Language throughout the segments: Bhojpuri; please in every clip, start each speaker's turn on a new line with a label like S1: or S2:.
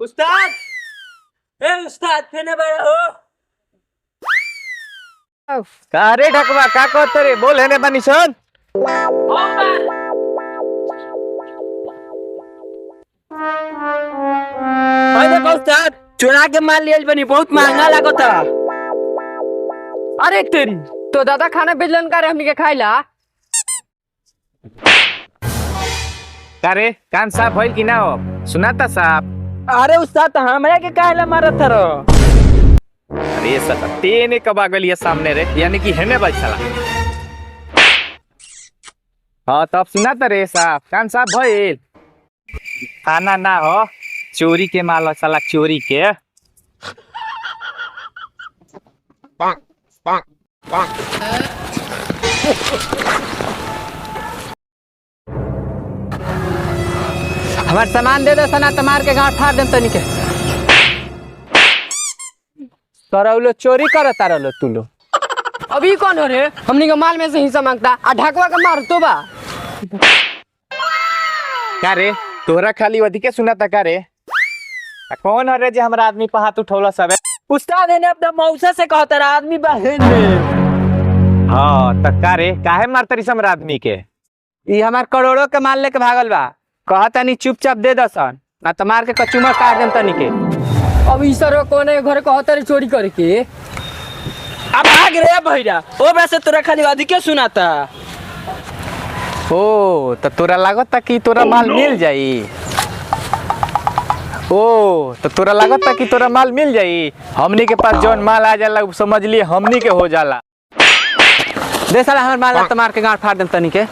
S1: उस्ताद उस्ताद फेने बड़ा हो।
S2: का रे ढकवा का कहत रे बोल हेने बनी सन।
S1: भाई देखो उस्ताद चुरा के माल लियल बनी बहुत महंगा लागता।
S3: अरे तेरी तो दादा खाना बेचलन का रे हमनी के खाइला।
S2: का रे कान साफ भइल कि ना हो सुनाता साफ।
S1: अरे उस्ताद हमरा के काहेला मारत रो।
S2: अरे सता तेने कब आ गलिए सामने रे यानी कि हेने बज साला। हाँ तब सुनाता रे साफ कान साफ भइल। खाना ना हो चोरी के माल साला चोरी के।
S3: हमार सामान दे दे सना तमार के गांठ फाड़ देम तनी के।
S1: करौलो चोरी करता रहलो तू लो।
S3: अभी कौन हो रे हमनी के माल में से हिस्सा मांगता आ ढकवा के मार तो बा।
S2: का रे तोरा खाली अधिके सुनाता का रे कौन हरे जे हमरा आदमी पे हाथ उठौला सब।
S1: उस्ताद ने अपना मौसा से कहता रहा आदमी बहन में।
S2: हाँ त का रे काहे मारतरी हमरा आदमी के।
S1: ई हमार करोड़ों के माल लेके भागल बा। कहता नहीं चुपचाप दे दसन ना तो मार के कचुमा काट देम तनी के।
S3: अब ई सरो कोने घर कहता रे चोरी करे के।
S1: अब भाग रे भैया ओ वैसे तोरा खाली अधिके सुनाता।
S2: ओ तो तोरा लागत कि तोरा माल मिल जाई। ओ तो तोरा लागत कि तोरा माल मिल जाई। हमनी के पास जौन माल आ जाला समझ लिए हमनी के हो जाला।
S1: दे साला हमार माल तो मार के गांठ फाड़ देम तनी के।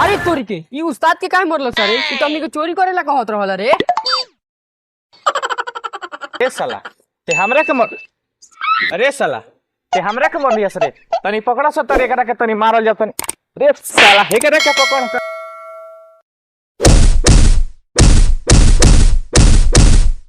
S3: अरे तोरी के ई उस्ताद के काहे मरल सरे ई तो हमनी के चोरी करे ला कहत रहल रे।
S2: ए साला ते हमरा के मर अरे साला ते हमरा के मर लिया सरे तनी पकड़ा स तरे एकरा के तनी मारल जा तनी। रे साला हेकरा के पकड़